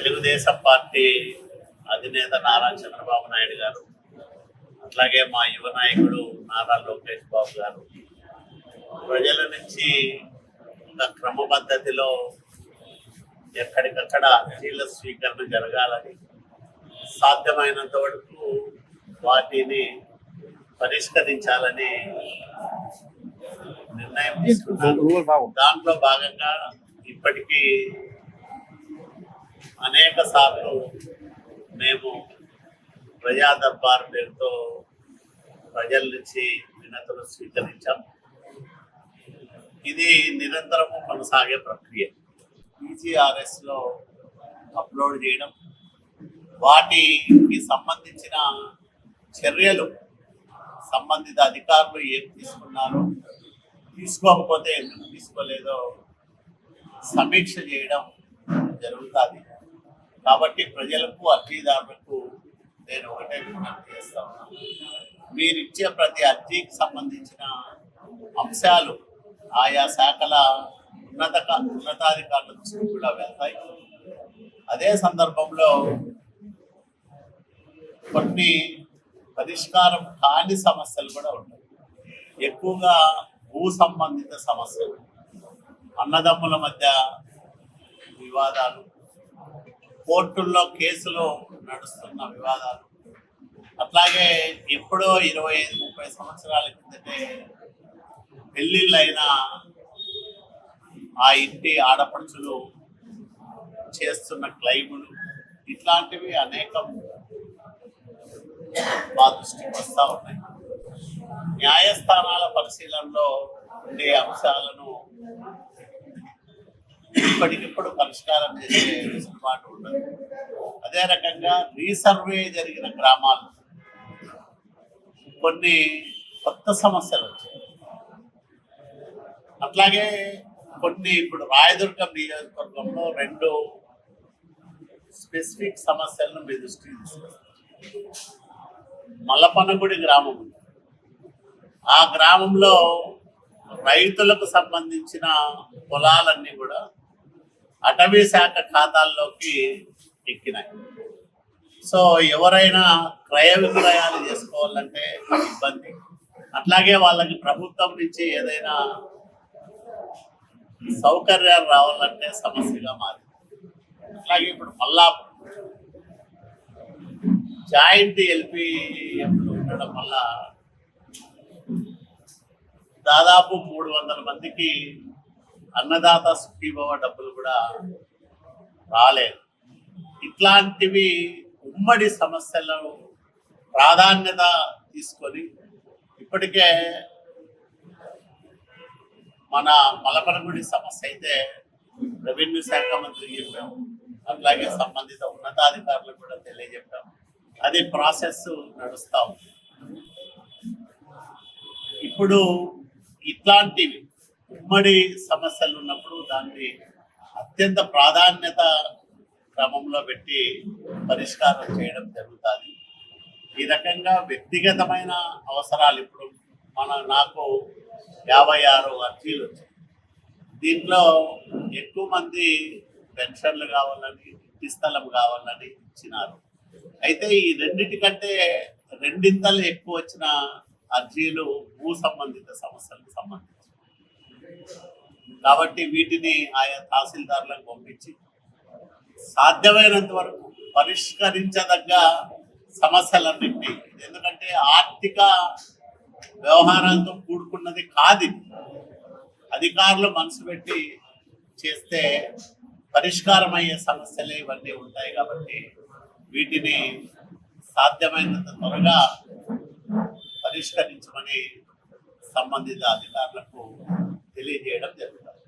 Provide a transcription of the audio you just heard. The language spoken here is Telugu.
తెలుగుదేశం పార్టీ అధినేత నారా చంద్రబాబు నాయుడు గారు, అట్లాగే మా యువ నాయకుడు నారా లోకేష్ బాబు గారు ప్రజల నుంచి ఒక క్రమ పద్ధతిలో ఎక్కడికక్కడ అర్జీల స్వీకరణ జరగాలని, సాధ్యమైనంత వరకు వాటిని పరిష్కరించాలని నిర్ణయం తీసుకున్నారు. దాంట్లో భాగంగా ఇప్పటికీ అనేక సార్లు మేము ప్రజా దర్బార్ పేరుతో ప్రజల నుంచి వినతులు స్వీకరించాం. ఇది నిరంతరము కొనసాగే ప్రక్రియ. PGRSలో అప్లోడ్ చేయడం, వాటికి సంబంధించిన చర్యలు సంబంధిత అధికారులు ఏం తీసుకున్నారో, తీసుకోకపోతే ఎందుకు తీసుకోలేదో సమీక్ష చేయడం జరుగుతుంది. కాబట్టి ప్రజలకు, అర్జీదారులకు నేను ఒకటే విజ్ఞప్తి చేస్తా ఉన్నాను. మీరు ఇచ్చే ప్రతి అర్జీకి సంబంధించిన అంశాలు ఆయా శాఖల ఉన్నతాధికారుల దృష్టికి కూడా వెళ్తాయి. అదే సందర్భంలో కొన్ని పరిష్కారం కాని సమస్యలు కూడా ఉంటాయి. ఎక్కువగా భూ సంబంధిత సమస్యలు, అన్నదమ్ముల మధ్య వివాదాలు, కోర్టుల్లో కేసులు నడుస్తున్న వివాదాలు, అట్లాగే ఎప్పుడో 25-30 సంవత్సరాల కిందటే పెళ్ళిళ్ళైన ఆ ఇంటి ఆడపడుచులు చేస్తున్న క్లైములు, ఇట్లాంటివి అనేకం మా దృష్టికి వస్తూ ఉన్నాయి. న్యాయస్థానాల పరిశీలనలో ఉండే అంశాలను ఇప్పటికిప్పుడు పరిష్కారం చేసే వెసులుబాటు ఉండదు. అదే రకంగా రీసర్వే జరిగిన గ్రామాలు కొన్ని కొత్త సమస్యలు వచ్చాయి. అట్లాగే కొన్ని ఇప్పుడు రాయదుర్గం నియోజకవర్గంలో 2 స్పెసిఫిక్ సమస్యలను మీ దృష్టికి తీసుకొస్తారు. మల్లపనగుడి గ్రామం ఉంది. ఆ గ్రామంలో రైతులకు సంబంధించిన పొలాలన్నీ కూడా అటవీ శాఖ ఖాతాల్లోకి ఎక్కినాయి. సో ఎవరైనా క్రయ విక్రయాలు చేసుకోవాలంటే ఇబ్బంది. అట్లాగే వాళ్ళకి ప్రభుత్వం నుంచి ఏదైనా సౌకర్యాలు రావాలంటే సమస్యగా మారింది. అట్లాగే ఇప్పుడు మళ్ళా జాయింట్ LPFలు ఉండడం వల్ల దాదాపు 300 మందికి అన్నదాత సుఖీభవ డబ్బులు కూడా రాలేదు. ఇట్లాంటివి ఉమ్మడి సమస్యలను ప్రాధాన్యత తీసుకొని ఇప్పటికే మన మలపనగుడి సమస్య అయితే రెవెన్యూ శాఖ మంత్రికి చెప్పాము, అట్లాగే సంబంధిత ఉన్నతాధికారులకు కూడా తెలియజెప్పాము. అది ప్రాసెస్ నడుస్తూ ఉంది. ఇప్పుడు ఇట్లాంటివి ఉమ్మడి సమస్యలు ఉన్నప్పుడు దాన్ని అత్యంత ప్రాధాన్యత క్రమంలో పెట్టి పరిష్కారం చేయడం జరుగుతుంది. ఈ రకంగా వ్యక్తిగతమైన అవసరాలు ఇప్పుడు నాకు 56 అర్జీలు వచ్చాయి. దీంట్లో ఎక్కువ మంది పెన్షన్లు కావాలని, ఇంటి స్థలం కావాలని ఇచ్చినారు. అయితే ఈ రెండింటికంటే 2 ఎక్కువ వచ్చిన అర్జీలు భూ సంబంధిత సమస్యలకు సంబంధించి. కాబట్టి వీటిని ఆయా తహసీల్దారులకు పంపించి సాధ్యమైనంత వరకు పరిష్కరించదగ్గ సమస్యలన్నింటినీ, ఎందుకంటే ఆర్థిక వ్యవహారాలతో కూడుకున్నది కాదు, అధికారులు మనసు పెట్టి చేస్తే పరిష్కారం అయ్యే సమస్యలే ఇవన్నీ ఉంటాయి. కాబట్టి వీటిని సాధ్యమైనంత త్వరగా పరిష్కరించమని సంబంధిత అధికారులకు తెలియజేయడం జరుగుతుంది.